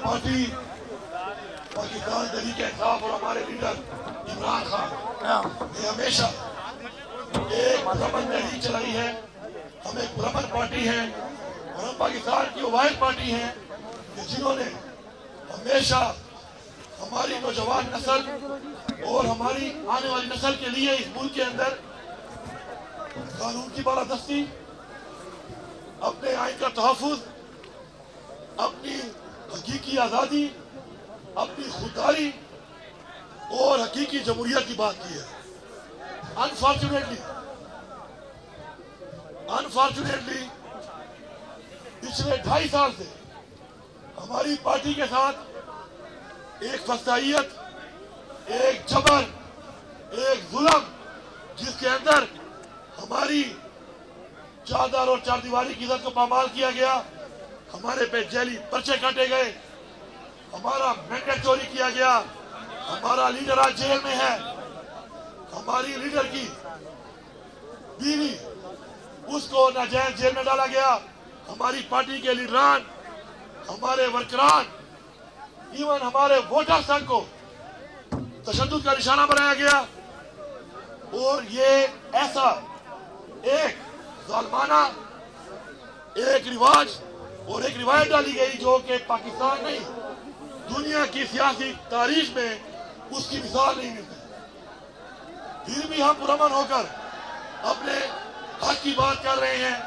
Party Pakistan Tehreek-e-Insaf और हमारे leader Imran Khan ने हमेशा एक पुरअमन तहरीक चलाई है। हम एक पुरअमन पार्टी है और हम पाकिस्तान की वाहिद पार्टी है जिन्होंने हमेशा हमारी नौजवान नस्ल और हमारी आने वाली नस्ल के लिए इस मुल्क के अंदर कानून की बालादस्ती, अपने आइन का तहफ़्फ़ुज़, अपनी हकीकी आज़ादी, अपनी खुददारी और हकीकी जमहूरियत की बात की है। अनफॉर्चुनेटली पिछले 2.5 साल से हमारी पार्टी के साथ एक फसाइयत, एक जबर, एक जुल्म, जिसके अंदर हमारी चादर और चारदीवारी की इज्जत को पामाल किया गया, हमारे पे जेली पर्चे काटे गए, हमारा मैंडेट चोरी किया गया, हमारा लीडर आज जेल में है, हमारी लीडर की बीवी उसको नाजायज जेल में डाला गया, हमारी पार्टी के लीडरान, हमारे वर्करान, इवन हमारे वोटर्स तक को तशद्दुद का निशाना बनाया गया। और ये ऐसा एक जालिमाना एक रिवाज और एक रिवायत डाली गई जो कि पाकिस्तान नहीं दुनिया की सियासी तारीख में उसकी मिसाल नहीं मिलती। फिर भी हम पुरअमन होकर अपने हक की बात कर रहे हैं,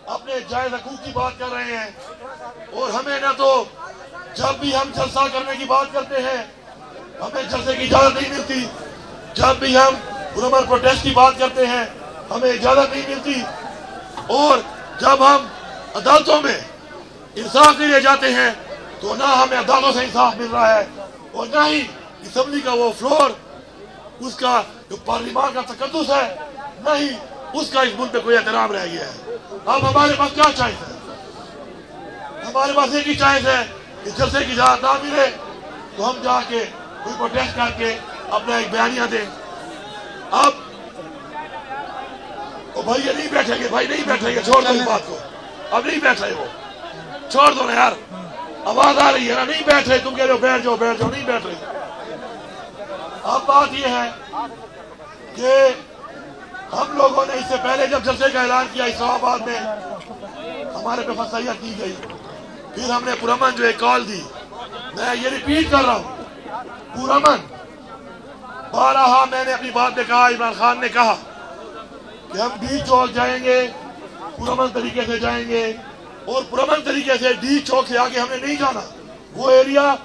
अपने जायज हकूक की बात कर रहे हैं। और हमें न तो जब भी हम जलसा करने की बात करते हैं हमें जलसे की इजाजत नहीं मिलती, जब भी हम पुरअमन प्रोटेस्ट की बात करते हैं हमें इजाजत नहीं मिलती, और जब हम अदालतों में इंसाफ के लिए जाते हैं तो ना हमें अदालतों से इंसाफ मिल रहा है और ना ही असम्बली का वो फ्लोर, उसका जो पार्लियामान का तकद्दुस है, ना ही उसका इस मुल्क पे कोई एहतराम रह गया है। अब हमारे पास क्या चॉइस है? हमारे पास एक ही चॉइस है कि जलसे की इजाजत ना मिले तो हम जाके कोई प्रोटेस्ट करके अपना एक बयानिया दें। अब भाई ये नहीं बैठेंगे, भाई नहीं बैठेंगे, छोड़ दो इस बात को, अब नहीं बैठ रहे, वो छोड़ दो ना यार, आवाज आ रही है ना, नहीं बैठ रहे, तुम कह रहे हो बैठ जाओ बैठ जाओ, नहीं बैठ रहे। अब बात यह है कि हम लोगों ने इससे पहले जब जलसे का ऐलान किया इस्लामाबाद में हमारे पे फसाइयत की गई, फिर हमने पुरअमन जो एक कॉल दी, मैं ये रिपीट कर रहा हूँ, पुरअमन बारहा मैंने अपनी बात में कहा, इमरान खान ने कहा कि हम डी चौक जाएंगे, पुरअमन तरीके से जाएंगे, और पुरअमन तरीके से डी चौक से आगे हमने नहीं जाना। वो एरिया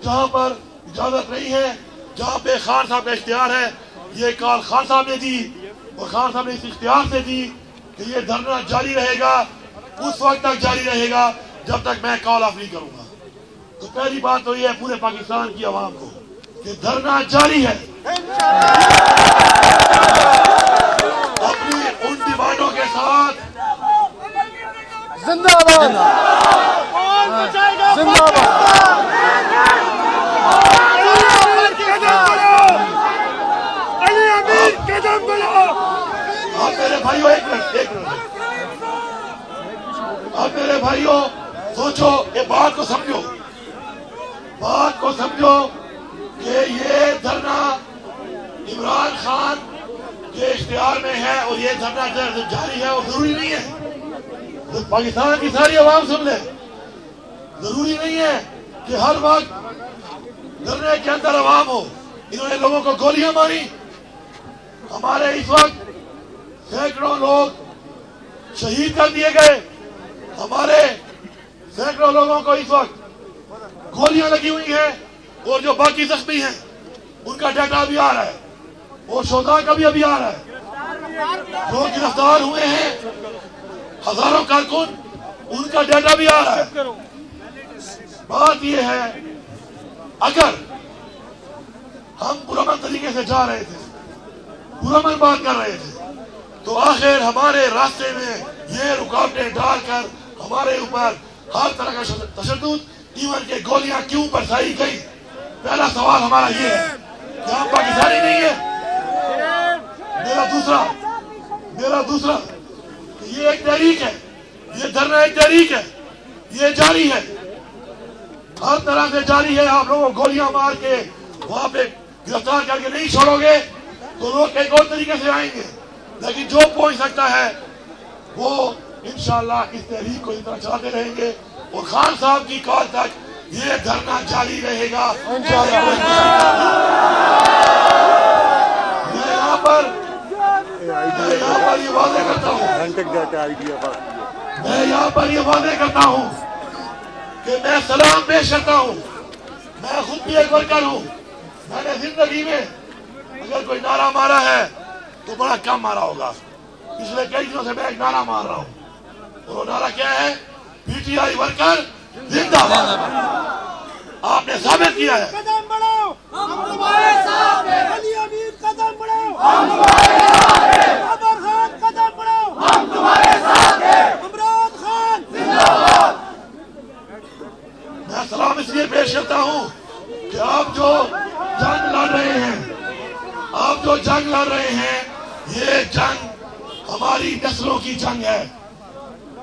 जहां पर इजाजत नहीं है, जहां पे खान साहब का इख्तियार है, ये कॉल खान साहब ने दी और खान साहब ने इस इख्तियार से दी कि ये धरना जारी रहेगा, उस वक्त तक जारी रहेगा जब तक मैं कॉल ऑफ नहीं करूंगा। तो पहली बात तो ये है पूरे पाकिस्तान की आवाम को कि धरना जारी है, अपनी उन डिमांडों के साथ जिंदाबाद जिंदाबाद। अब मेरे भाइयों एक मिनट, अब मेरे भाइयों सोचो, ये बात को समझो कि ये धरना इमरान खान के इख्तियार में है और ये धरना जारी है, और जरूरी नहीं है तो पाकिस्तान की सारी आवाम सुन ले, जरूरी नहीं है कि हर वक्त धरने के अंदर आवाम हो। इन्होंने लोगों को गोलियां मारी, हमारे इस वक्त सैकड़ों लोग शहीद कर दिए गए, हमारे सैकड़ों लोगों को इस वक्त गोलियां लगी हुई हैं, और जो बाकी जख्मी हैं उनका डाटा भी आ रहा है, और शोधा का भी अभी आ रहा है, जो गिरफ्तार हुए हैं हजारों कारकुन, उनका डाटा भी आ रहा है। बात यह है, अगर हम पुरअमन तरीके से जा रहे थे, पुरअमन बात कर रहे थे, तो आखिर हमारे रास्ते में ये रुकावटें डालकर हमारे ऊपर हर तरह का तशद्दुद, इवन के गोलियां क्यों बरसाई गई? पहला सवाल हमारा ये है कि हम पाकिस्तानी नहीं है। मेरा दूसरा ये एक तहरीक है, ये धरना एक तहरीक है, ये जारी है। हर तरह से जारी है। आप लोगों को गोलियां मार के वहां पे गिरफ्तार करके नहीं छोड़ोगे तो लोग एक और तरीके से आएंगे, लेकिन जो पहुंच सकता है वो इंशाअल्लाह इस तहरीक को इतना चलाते रहेंगे और खान साहब की कॉल तक ये धरना जारी रहेगा। मैं यहाँ पर ये वादे करता हूँ, मैं यहाँ पर ये वादे करता हूँ कि मैं सलाम पेश करता हूँ। मैं खुद भी एक वर्कर हूँ। मैंने जिंदगी में अगर कोई नारा मारा है तो बड़ा कम मारा होगा। पिछले कई दिनों से मैं एक नारा मार रहा हूँ और वो नारा क्या है? पीटीआई वर्कर जिंदाबाद। आपने साबित किया है। कदम बढ़ाओ, हम तुम्हारे साथ हैं। अली अमीर कदम बढ़ाओ, हम तुम्हारे साथ हैं। अमर खान कदम बढ़ाओ, हम तुम्हारे साथ हैं। इमरान खान जिंदाबाद। मैं सलाम इसलिए पेश करता हूँ कि आप जो जंग लड़ रहे हैं, आप जो जंग लड़ रहे हैं, ये जंग हमारी नस्लों की जंग है।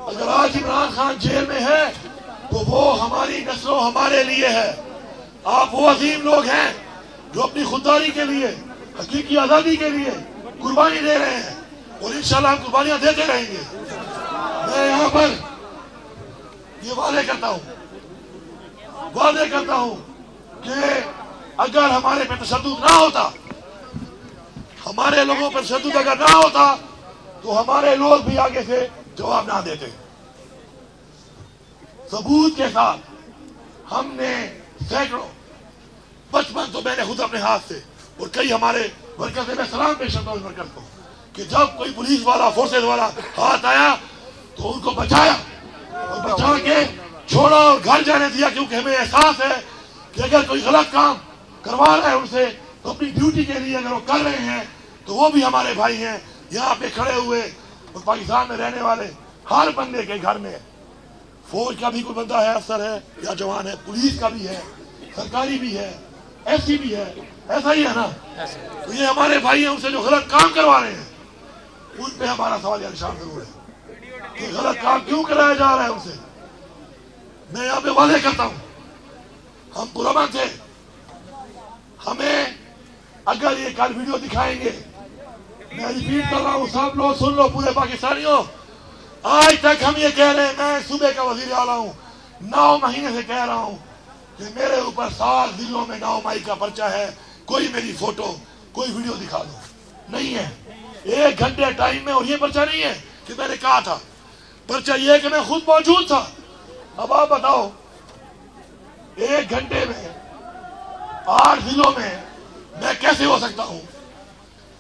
अगर आज इमरान खान जेल में है तो वो हमारी नस्लों हमारे लिए है। आप वो अजीम लोग हैं जो अपनी खुददारी के लिए, हकीकी आजादी के लिए कुर्बानी दे रहे हैं और इंशाल्लाह हम कुर्बानियां देते रहेंगे। मैं यहाँ पर ये वादे करता हूँ कि अगर हमारे पे तशद्दुद ना होता, हमारे लोगों पर तशद्दुद अगर ना होता तो हमारे लोग भी आगे से जवाब ना देते। सबूत के साथ हमने सैकड़ों, 55 तो मैंने खुद अपने हाथ से और कई हमारे वर्कर से मैं सलाम पेश करता हूँ इस वर्कर को कि जब कोई पुलिस वाला, फोर्सेज वाला हाथ आया तो उनको बचाया और बचा के छोड़ा और घर जाने दिया, क्योंकि हमें एहसास है कि अगर कोई गलत काम करवा रहा है उनसे तो अपनी ड्यूटी के लिए अगर वो कर रहे हैं तो वो भी हमारे भाई हैं। यहाँ पे खड़े हुए और पाकिस्तान में रहने वाले हर बंदे के घर में फौज का भी कोई बंदा है, अफसर है या जवान है, पुलिस का भी है, सरकारी भी है, ऐसी भी है, ऐसा ही है ना। तो ये हमारे भाई हैं, उनसे जो गलत काम करवा रहे हैं उन पे हमारा सवाल या निशान जरूर है कि गलत काम क्यों कराया जा रहा है उनसे। मैं यहाँ पे वादे करता हूँ, हम पुरअमन थे। हमें अगर ये कल वीडियो दिखाएंगे, मैं रिपीट कर रहा हूँ, सब लोग सुन लो, पूरे पाकिस्तानियों, आज तक हम ये कह रहे हैं, मैं सूबे का वजीर आला हूँ, 9 महीने से कह रहा हूँ कि मेरे ऊपर 7 जिलों में 9 मई का पर्चा है। कोई मेरी फोटो, कोई वीडियो दिखा दो, नहीं है। 1 घंटे टाइम में, और ये पर्चा नहीं है कि मैंने कहा था, पर्चा ये है कि मैं खुद मौजूद था। अब आप बताओ, 1 घंटे में 8 जिलों में मैं कैसे हो सकता हूँ?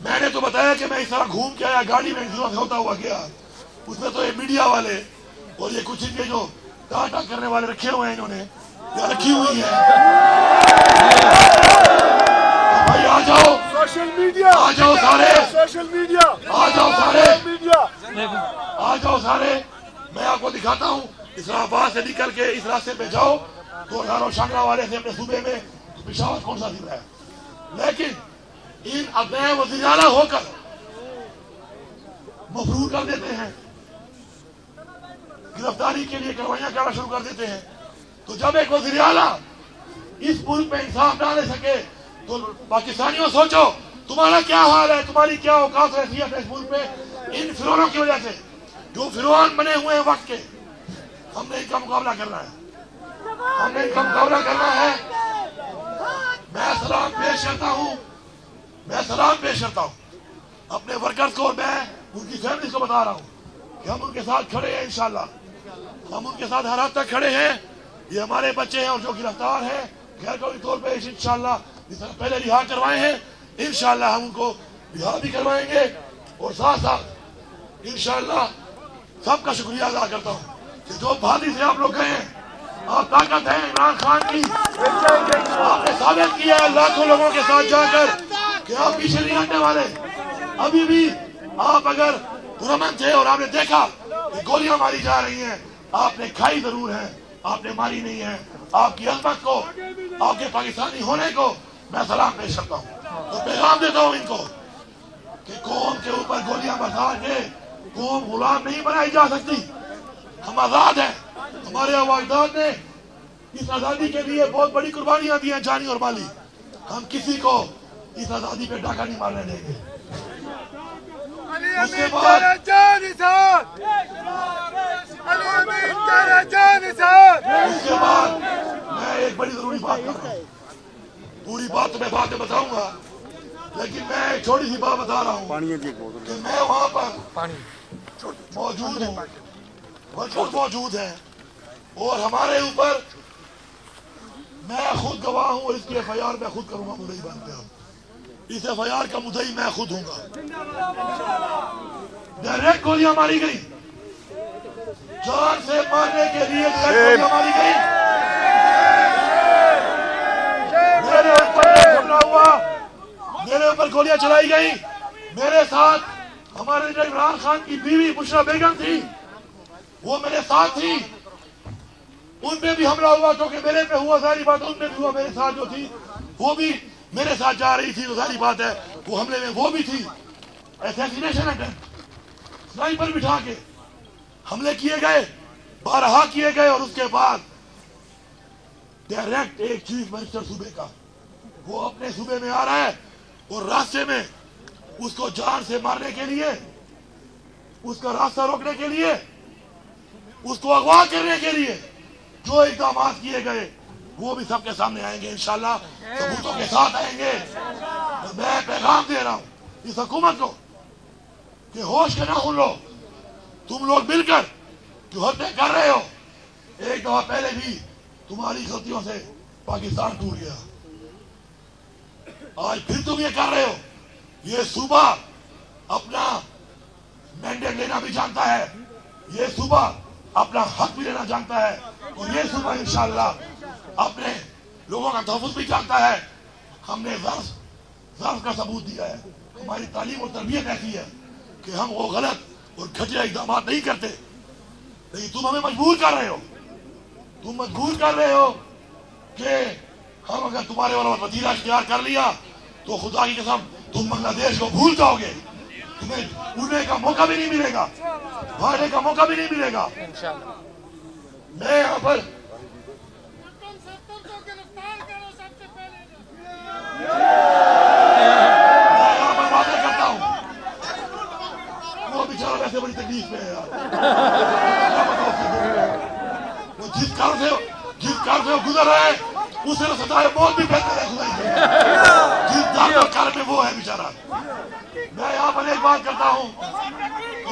मैंने तो बताया कि मैं इस तरह घूम के आया, गाड़ी में जिलों से होता हुआ गया। उसमें तो ये मीडिया वाले और ये कुछ इनके जो टाटा करने वाले रखे हुए हैं, इन्होंने या रखी हुई है, भाई आ जाओ, सोशल मीडिया, आ जाओ सारे, सोशल मीडिया, आ जाओ सारे, मीडिया, आ जाओ सारे। मैं आपको दिखाता हूँ, इस्लामाबाद से निकल के इस रास्ते पे जाओ तो शांगला वाले से अपने सूबे में तो पिशावर कौन सा जिला है। लेकिन इन अपने वज़ीर आला होकर मफरूर कर देते हैं, गिरफ्तारी के लिए कार्रवाइयां करना शुरू कर देते हैं। तो जब एक वज़ीर आला इस मुल्क में इंसाफ ना ले सके तो पाकिस्तानियों सोचो तुम्हारा क्या हाल है, तुम्हारी क्या औकात हैसियत है इस मुल्क में। इन फिरौनों की वजह से जो फिरौन बने हुए हैं वक्त के, हमने इनका मुकाबला करना है, हमने इनका मुकाबला करना है। मैं सलाम पेश करता हूँ, मैं सलाम पेश करता हूँ अपने वर्कर्स को, और मैं उनकी फैमिली को बता रहा हूँ कि हम उनके साथ खड़े हैं। इंशाल्लाह हम उनके साथ हर हद तक खड़े हैं। ये हमारे बच्चे हैं और जो गिरफ्तार हैं गैर कानूनी तौर पर इंशाल्लाह जिस तरह पहले रिहा करवाए हैं, इंशाल्लाह हम उनको रिहा भी करवाएंगे। और साथ साथ इंशाल्लाह सबका शुक्रिया अदा करता हूँ कि जो बहादुरी से आप लोग गए हैं, आप ताकत है इमरान खान की, आपने साबित किया है लाखों लोगों के साथ जाकर कि आप पीछे नहीं हटने वाले। अभी भी आप अगर पुरअमन थे और आपने देखा कि गोलियां मारी जा रही हैं, आपने खाई जरूर है, आपने मारी नहीं है। आपकी अजमत को, आपके पाकिस्तानी होने को मैं सलाम पेश करता हूँ। तो पैगाम देता हूँ इनको कि कौम के ऊपर गोलियां बरसा के कौम गुलाम नहीं बनाई जा सकती। हम आजाद हैं। हमारे अवाजदाद ने इस आजादी के लिए बहुत बड़ी कुर्बानियां दी हैं, जानी और माली। हम किसी को इस आजादी पे डाका नहीं मारने देंगे। उसके बाद मैं एक बड़ी जरूरी बात कर रहा हूँ, पूरी बात तो मैं बाद में बताऊंगा, लेकिन मैं एक छोटी सी बात बता रहा हूँ कि मैं वहाँ पर मौजूद हूँ, वर्कर्स मौजूद हैं और हमारे ऊपर मैं खुद गवाह हूँ और इसकी FIR मैं खुद करूंगा। मुद्दई बनते हो, इस FIR का मुद्दई मैं खुद हूँगा। डायरेक्ट गोलियां मारी गई, जान से मारने के लिए गोलियां मारी गई। मेरे ऊपर हमला हुआ, मेरे ऊपर गोलियां चलाई गई। मेरे साथ हमारे इमरान खान की बीवी बुशरा बेगम थी, वो मेरे साथ थी। उन पे भी हमला हुआ, क्योंकि मेरे पे हुआ, सारी बात उन पे भी हुआ। मेरे साथ जो थी वो भी मेरे साथ जा रही थी, तो सारी बात है वो हमले में वो भी थी। असैसिनेशन अटेम्प्ट, स्नाइपर बिठा के हमले किए गए, 12 किए गए। और उसके बाद डायरेक्ट एक चीफ मिनिस्टर सूबे का, वो अपने सूबे में आ रहा है और रास्ते में उसको जान से मारने के लिए, उसका रास्ता रोकने के लिए, उसको अगवा करने के लिए जो इक़दाम किए गए वो भी सबके सामने आएंगे इंशाल्लाह, सबूतों के साथ आएंगे। तो मैं पैगाम दे रहा हूं इस हुकूमत को कि होश के नाखून लो। तुम लोग मिलकर जो हत्या कर रहे हो, एक दफा पहले भी तुम्हारी गलतियों से पाकिस्तान टूट गया, आज फिर तुम ये कर रहे हो। ये सूबा अपना मैंडेट लेना भी जानता है, ये सूबा अपना हक भी लेना जानता है, और ये सूबा इंशाअल्लाह अपने लोगों का तहफ़्फ़ुज़ भी जानता है। हमने ज़र्फ़ का सबूत दिया है, हमारी तालीम और तरबियत ऐसी है कि हम वो गलत और घटिया इक़दाम नहीं करते। लेकिन तुम हमें मजबूर कर रहे हो, तुम मजबूर कर रहे हो कि हम अगर तुम्हारे वाला वतीरा इख्तियार कर लिया तो खुदा की कसम तुम बांग्लादेश को भूल जाओगे, तुम्हें उड़ने का मौका भी नहीं मिलेगा, भागने का मौका भी नहीं मिलेगा। मैं यहाँ पर वादा करता हूँ, वो बेचारा वैसे बड़ी तकलीफ में है यार। वो जिस कार से गुजर रहा है उसे तो सजाए मौत भी बेहतर है खुदाई से, जिस कार में वो है बेचारा। मैं यहाँ पर एक बात करता हूँ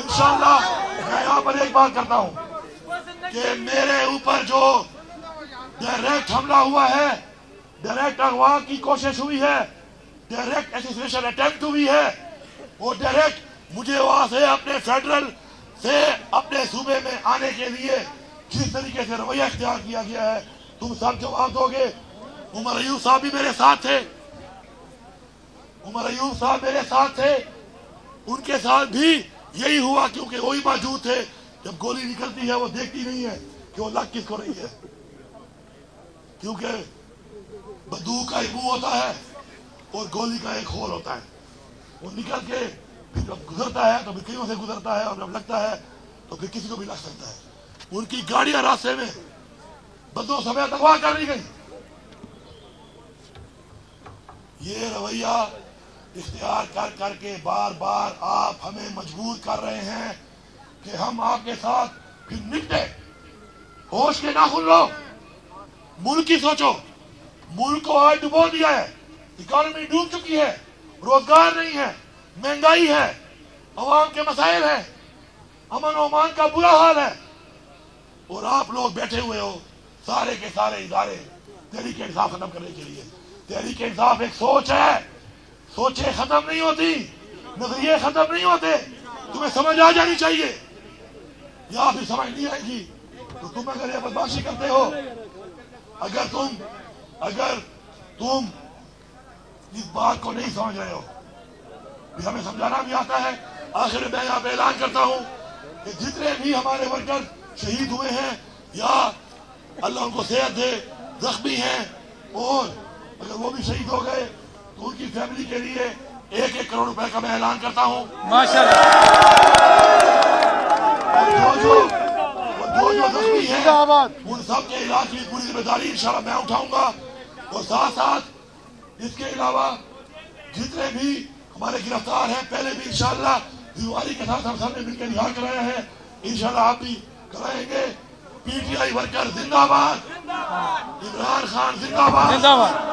इंशाअल्लाह, मैं यहाँ पर एक बात करता हूँ कि मेरे ऊपर जो डायरेक्ट हमला हुआ है, डायरेक्ट अगवा की कोशिश हुई है, डायरेक्ट असैसिनेशन अटेम्प्ट हुई है, वो डायरेक्ट मुझे वहां से अपने फेडरल से अपने सूबे में आने के लिए जिस तरीके से रवैया इख्तियार किया गया है, तुम सब जवाब दोगे। उमर अयूब साहब भी मेरे साथ थे, उमर अयूब साहब मेरे साथ थे, उनके साथ भी यही हुआ, क्योंकि वही मौजूद थे। जब गोली निकलती है वो देखती नहीं है कि वो लग किसको रही है, क्योंकि बंदूक का एक मुंह होता है और गोली का एक होल होता है। वो निकल के फिर जब गुजरता है तो फिर कईयों से गुजरता है, और जब लगता है तो फिर किसी को भी लग सकता है। उनकी गाड़ियां रास्ते में बंदों समेत अगवा कर ली गई। ये रवैया इख्तियार कर करके बार बार आप हमें मजबूर कर रहे हैं कि हम आपके साथ फिर निपटे। होश के नाखून लो, मुल्क की सोचो। मुल्क को आज डुबो दिया है, इकोनॉमी डूब चुकी है, रोजगार नहीं है, महंगाई है, अवाम के मसाइल है, अमन ओमान का बुरा हाल है, और आप लोग बैठे हुए हो सारे के सारे इदारे तहरीक इंसाफ खत्म करने के लिए। तहरीक इंसाफ एक सोच है, सोचें खत्म नहीं होती, नजरिए खत्म नहीं होते। तुम्हें समझ आ जानी चाहिए, या फिर समझ नहीं आएगी तो तुम अगर ये बदमाशी करते हो, अगर तुम इस बात को नहीं समझ रहे हो, भी हमें समझाना भी आता है। आखिर में मैं यहाँ पे ऐलान करता हूँ कि जितने भी हमारे वर्कर शहीद हुए हैं या अल्लाह उनको सेहत दे, जख्मी हैं, और अगर वो भी शहीद हो गए तो उनकी फैमिली के लिए 1-1 करोड़ रुपए का मैं ऐलान करता हूँ। माशाअल्लाह। और जो जख्मी है उन सब के इलाज की पूरी जिम्मेदारी इंशाल्लाह मैं उठाऊंगा। और साथ साथ इसके अलावा जितने भी हमारे गिरफ्तार हैं पहले भी इंशाल्लाह जिम्मेदारी के साथ हम सब ने मिलकर रिहा कराया है, इंशाल्लाह आप भी कराएंगे। पीटीआई वर्कर जिंदाबाद, इमरान खान जिंदाबाद।